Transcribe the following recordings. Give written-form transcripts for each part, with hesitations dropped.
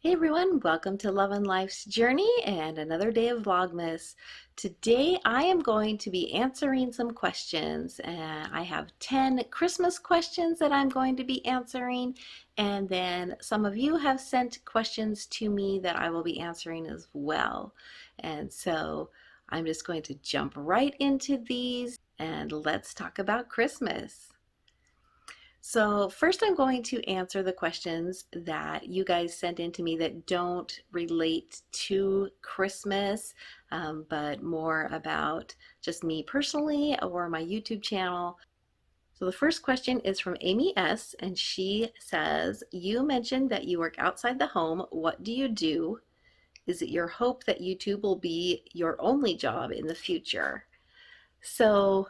Hey everyone, welcome to Love and Life's Journey and another day of Vlogmas. Today I am going to be answering some questions. I have 10 Christmas questions that I'm going to be answering, and then some of you have sent questions to me that I will be answering as well. And so I'm just going to jump right into these and let's talk about Christmas. So first I'm going to answer the questions that you guys sent in to me that don't relate to Christmas, but more about just me personally or my YouTube channel. So the first question is from Amy S. and she says, you mentioned that you work outside the home. What do you do? Is it your hope that YouTube will be your only job in the future? So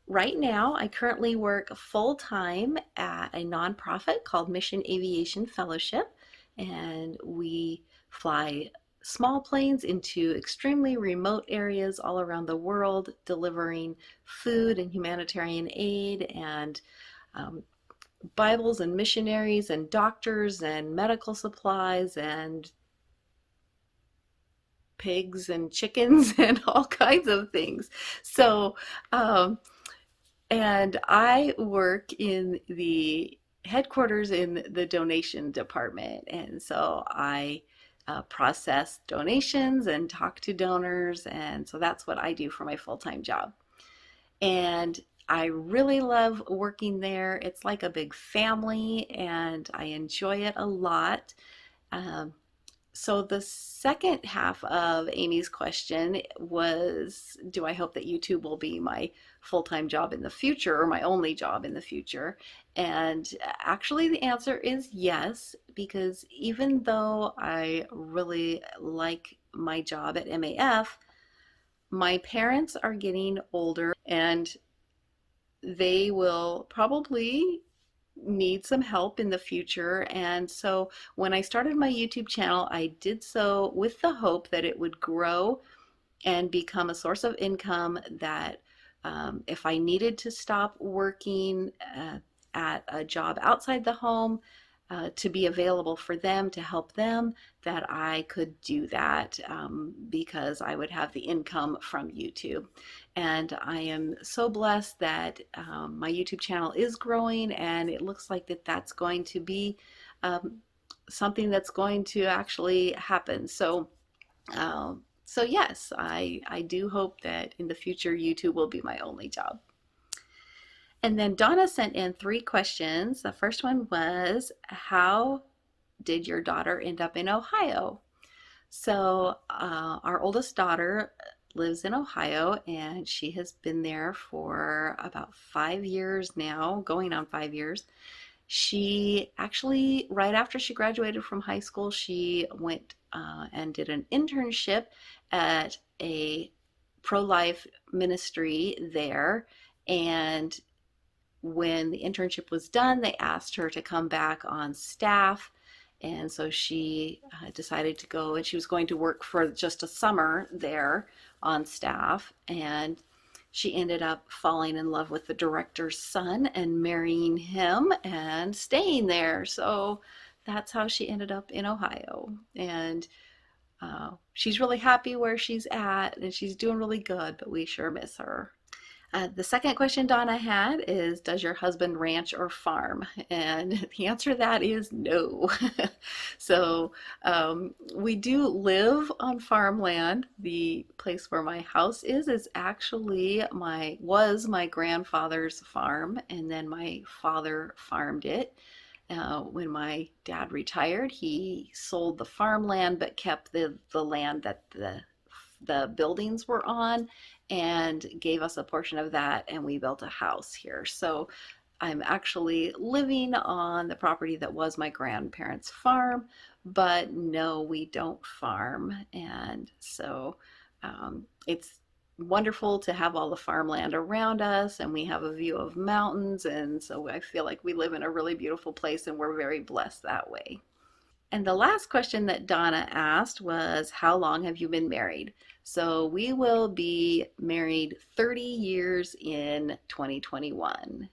right now, I currently work full-time at a nonprofit called Mission Aviation Fellowship, and we fly small planes into extremely remote areas all around the world, delivering food and humanitarian aid and um, Bibles and missionaries and doctors and medical supplies and pigs and chickens and all kinds of things. So, um, and I work in the headquarters in the donation department. And so I process donations and talk to donors. And so that's what I do for my full-time job. And I really love working there. It's like a big family and I enjoy it a lot. Um, so the second half of Amy's question was, do I hope that YouTube will be my full-time job in the future or my only job in the future? And actually the answer is yes, because even though I really like my job at MAF, my parents are getting older and they will probably need some help in the future. And so when I started my YouTube channel, I did so with the hope that it would grow and become a source of income that if I needed to stop working at a job outside the home, to be available for them, to help them, that I could do that because I would have the income from YouTube. And I am so blessed that my YouTube channel is growing, and it looks like that's going to be um, something that's going to actually happen. So yes, I do hope that in the future YouTube will be my only job. And then Donna sent in 3 questions. The first one was, how did your daughter end up in Ohio? So our oldest daughter lives in Ohio and she has been there for about 5 years now, going on 5 years. She actually, right after she graduated from high school, she went and did an internship at a pro-life ministry there. And when the internship was done, they asked her to come back on staff. And so she decided to go, and she was going to work for just a summer there on staff. And she ended up falling in love with the director's son and marrying him and staying there. So that's how she ended up in Ohio. And she's really happy where she's at and she's doing really good, but we sure miss her. The second question Donna had is, does your husband ranch or farm? And the answer to that is no. So we do live on farmland. The place where my house is actually was my grandfather's farm, and then my father farmed it. When my dad retired, he sold the farmland but kept the land that the buildings were on and gave us a portion of that, and we built a house here. So I'm actually living on the property that was my grandparents' farm, but no, we don't farm. And so it's wonderful to have all the farmland around us, and we have a view of mountains, and so I feel like we live in a really beautiful place and we're very blessed that way. And the last question that Donna asked was, how long have you been married? So we will be married 30 years in 2021.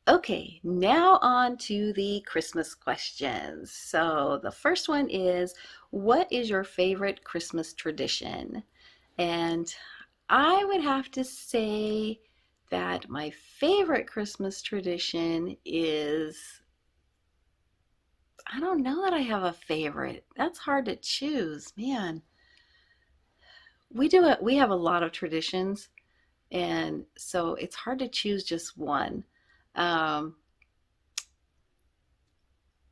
Okay, now on to the Christmas questions. So the first one is, what is your favorite Christmas tradition? And I would have to say that my favorite Christmas tradition is, I don't know that I have a favorite. That's hard to choose, man. We have a lot of traditions, and so it's hard to choose just one. Um,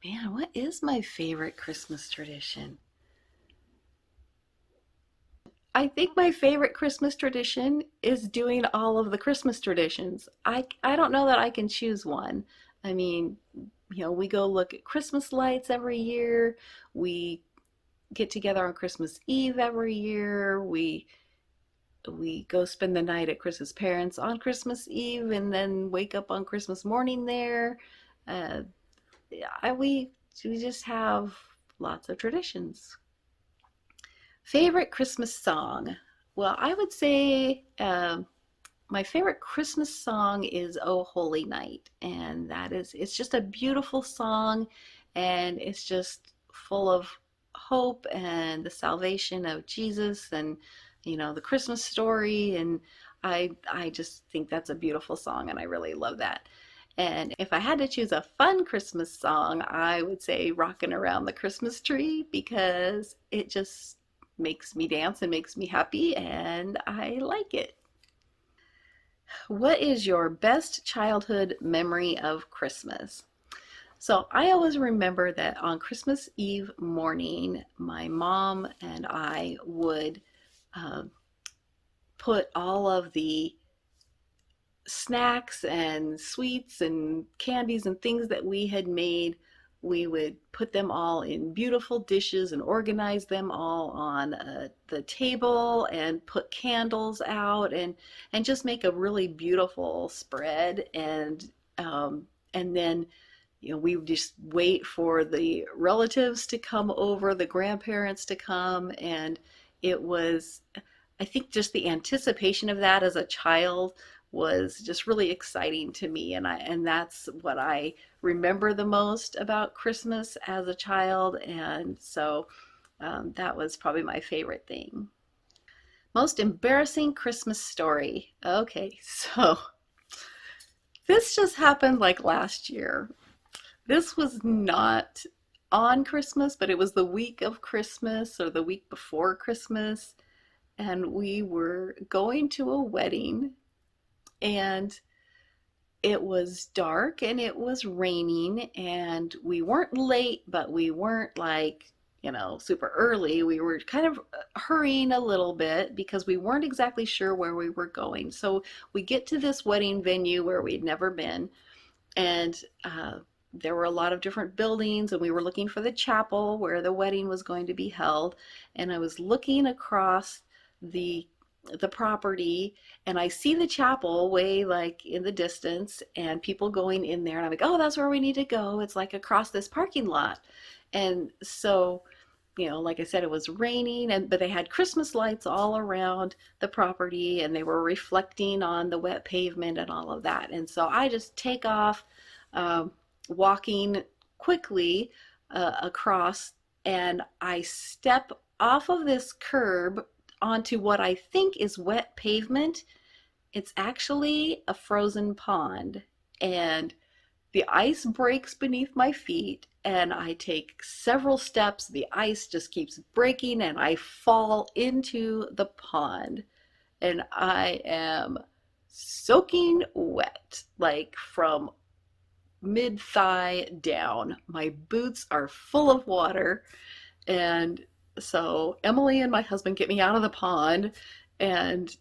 Man, what is my favorite Christmas tradition? I think my favorite Christmas tradition is doing all of the Christmas traditions. I don't know that I can choose one. I mean, we go look at Christmas lights every year. We get together on Christmas Eve every year. We go spend the night at Chris's parents on Christmas Eve and then wake up on Christmas morning there. Uh, we just have lots of traditions. Favorite Christmas song? Well, I would say my favorite Christmas song is "Oh Holy Night," and it's just a beautiful song, and it's just full of hope and the salvation of Jesus, and the Christmas story, and I just think that's a beautiful song, and I really love that. And if I had to choose a fun Christmas song, I would say "Rockin' Around the Christmas Tree" because it just makes me dance and makes me happy, and I like it. What is your best childhood memory of Christmas? So I always remember that on Christmas Eve morning, my mom and I would uh, put all of the snacks and sweets and candies and things that we had made. We would put them all in beautiful dishes and organize them all on the table and put candles out and just make a really beautiful spread. And then we would just wait for the relatives to come over, the grandparents to come, and it was, I think, just the anticipation of that as a child was just really exciting to me, and that's what I remember the most about Christmas as a child, and so that was probably my favorite thing. Most embarrassing Christmas story. Okay, so this just happened like last year. This was not on Christmas, but it was the week of Christmas or the week before Christmas, and we were going to a wedding, and it was dark and it was raining, and we weren't late, but we weren't like, super early. We were kind of hurrying a little bit because we weren't exactly sure where we were going. So we get to this wedding venue where we'd never been, and there were a lot of different buildings, and we were looking for the chapel where the wedding was going to be held. And I was looking across the the property, and I see the chapel way like in the distance and people going in there, and I'm like, oh, that's where we need to go. It's like across this parking lot. And so, like I said, it was raining, and but they had Christmas lights all around the property, and they were reflecting on the wet pavement and all of that. And so I just take off, um, walking quickly across, and I step off of this curb onto what I think is wet pavement. It's actually a frozen pond, and the ice breaks beneath my feet, and I take several steps. The ice just keeps breaking, and I fall into the pond. And I am soaking wet, like from mid thigh down. My boots are full of water. And so Emily and my husband get me out of the pond. And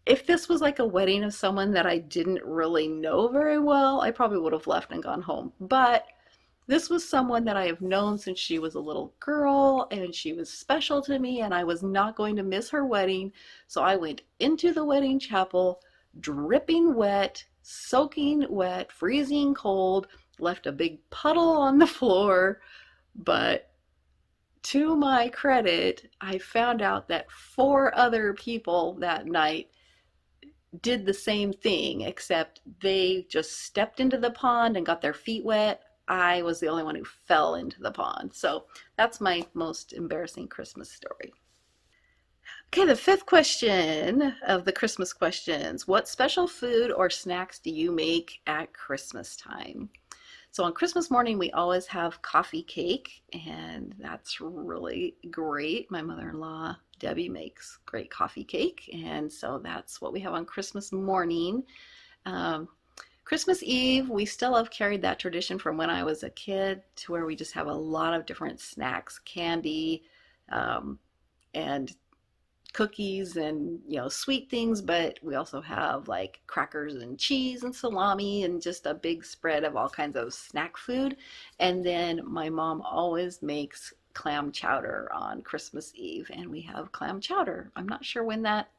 if this was like a wedding of someone that I didn't really know very well, I probably would have left and gone home. But this was someone that I have known since she was a little girl, and she was special to me, and I was not going to miss her wedding. So I went into the wedding chapel, dripping wet, soaking wet, freezing cold, left a big puddle on the floor. But to my credit, I found out that four other people that night did the same thing, except they just stepped into the pond and got their feet wet. I was the only one who fell into the pond. So that's my most embarrassing Christmas story. Okay, the fifth question of the Christmas questions. What special food or snacks do you make at Christmas time? So on Christmas morning, we always have coffee cake, and that's really great. My mother-in-law, Debbie, makes great coffee cake, and so that's what we have on Christmas morning. Um, Christmas Eve, we still have carried that tradition from when I was a kid to where we just have a lot of different snacks, candy, um, and cookies and sweet things, but we also have like crackers and cheese and salami and just a big spread of all kinds of snack food. And then my mom always makes clam chowder on Christmas Eve, and we have clam chowder. I'm not sure when that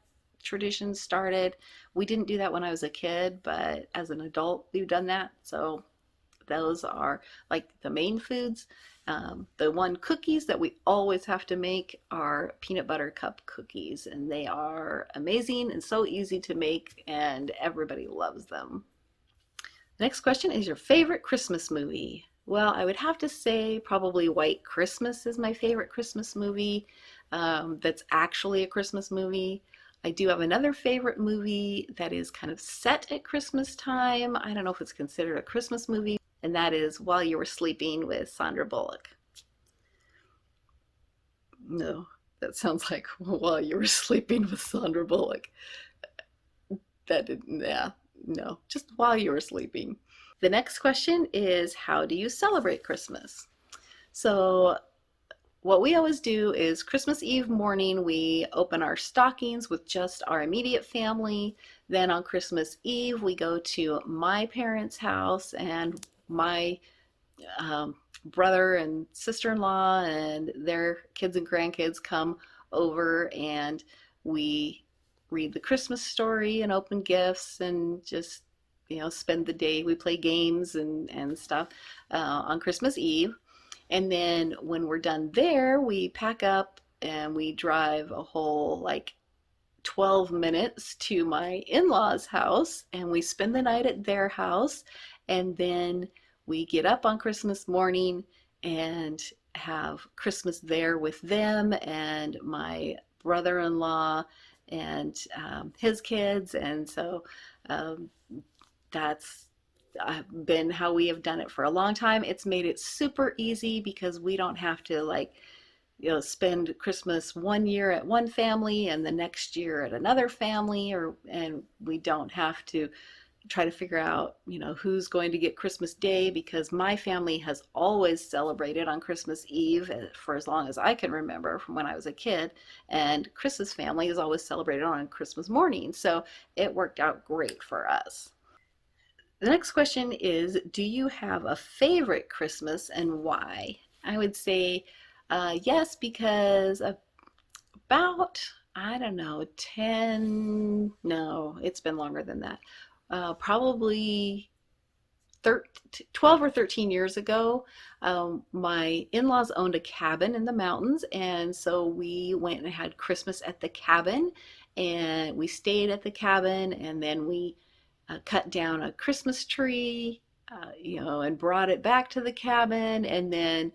tradition started. We didn't do that when I was a kid, but as an adult we've done that. So those are like the main foods. The one cookies that we always have to make are peanut butter cup cookies, and they are amazing and so easy to make, and everybody loves them. The next question is your favorite Christmas movie. Well, I would have to say probably White Christmas is my favorite Christmas movie, that's actually a Christmas movie. I do have another favorite movie that is kind of set at Christmas time. I don't know if it's considered a Christmas movie, and that is While You Were Sleeping with Sandra Bullock. No, that sounds like While You Were Sleeping with Sandra Bullock. That didn't, yeah, no, just While You Were Sleeping. The next question is, how do you celebrate Christmas? So what we always do is Christmas Eve morning, we open our stockings with just our immediate family. Then on Christmas Eve, we go to my parents' house, and my brother and sister-in-law and their kids and grandkids come over, and we read the Christmas story and open gifts and just spend the day. We play games and stuff on Christmas Eve. And then when we're done there, we pack up and we drive a whole like 12 minutes to my in-laws' house, and we spend the night at their house. And then we get up on Christmas morning and have Christmas there with them and my brother-in-law and his kids. And so that's been how we have done it for a long time. It's made it super easy because we don't have to spend Christmas one year at one family and the next year at another family, and we don't have to try to figure out who's going to get Christmas Day, because my family has always celebrated on Christmas Eve for as long as I can remember from when I was a kid, and Chris's family has always celebrated on Christmas morning, so it worked out great for us. The next question is, do you have a favorite Christmas and why? I would say yes, because about, I don't know, 10, no, it's been longer than that. Probably 12 or 13 years ago, my in-laws owned a cabin in the mountains, and so we went and had Christmas at the cabin, and we stayed at the cabin, and then we cut down a Christmas tree, and brought it back to the cabin. And then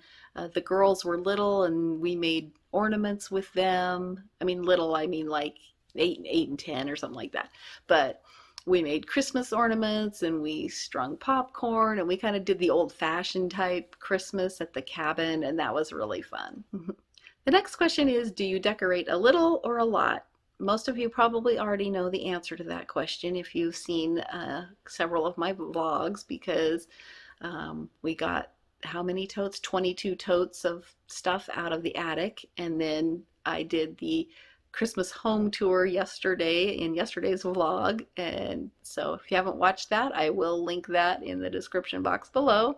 the girls were little, and we made ornaments with them. I mean, little, I mean like 8 and 10 or something like that. But we made Christmas ornaments, and we strung popcorn, and we kind of did the old-fashioned type Christmas at the cabin, and that was really fun. The next question is, do you decorate a little or a lot? Most of you probably already know the answer to that question if you've seen several of my vlogs, because we got how many totes? 22 totes of stuff out of the attic, and then I did the Christmas home tour yesterday in yesterday's vlog, and so if you haven't watched that, I will link that in the description box below,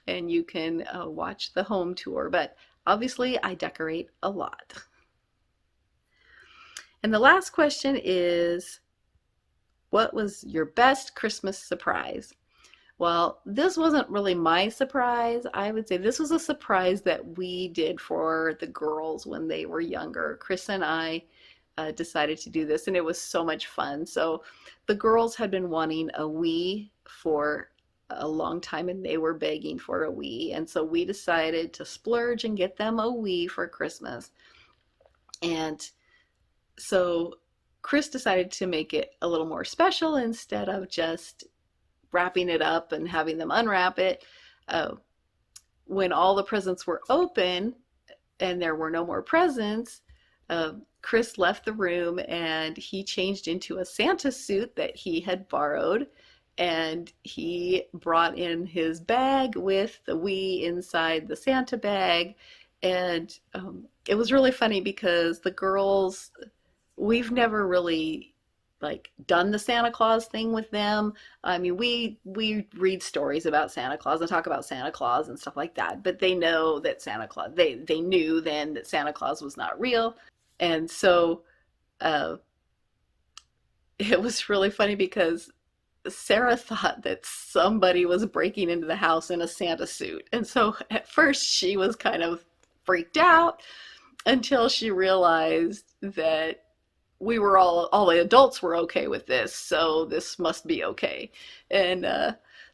and you can watch the home tour. But obviously I decorate a lot. And the last question is, what was your best Christmas surprise? Well, this wasn't really my surprise. I would say this was a surprise that we did for the girls when they were younger. Chris and I decided to do this, and it was so much fun. So the girls had been wanting a Wii for a long time, and they were begging for a Wii, and so we decided to splurge and get them a Wii for Christmas. And so Chris decided to make it a little more special. Instead of just wrapping it up and having them unwrap it, uh, when all the presents were open and there were no more presents, uh, Chris left the room and he changed into a Santa suit that he had borrowed. And he brought in his bag with the Wii inside the Santa bag. And it was really funny because the girls, we've never really like done the Santa Claus thing with them. I mean, we read stories about Santa Claus and talk about Santa Claus and stuff like that, but they know that Santa Claus, they knew then that Santa Claus was not real. And so uh, it was really funny because Sarah thought that somebody was breaking into the house in a Santa suit. And so at first she was kind of freaked out until she realized that we were all the adults were okay with this, so this must be okay. And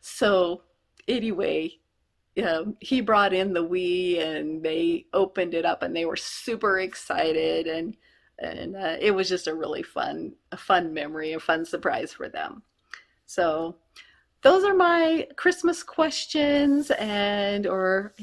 so anyway, he brought in the Wii and they opened it up and they were super excited, and it was just a fun memory, a fun surprise for them. So those are my Christmas questions and or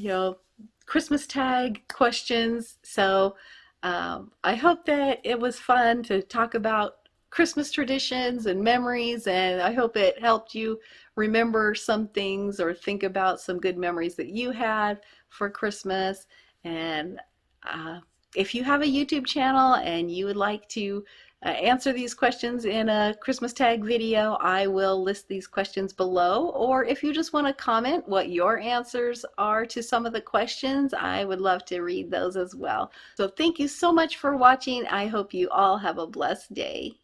Christmas tag questions. So I hope that it was fun to talk about Christmas traditions and memories, and I hope it helped you remember some things or think about some good memories that you had for Christmas. And if you have a YouTube channel and you would like to answer these questions in a Christmas tag video, I will list these questions below. Or if you just want to comment what your answers are to some of the questions, I would love to read those as well. So thank you so much for watching. I hope you all have a blessed day.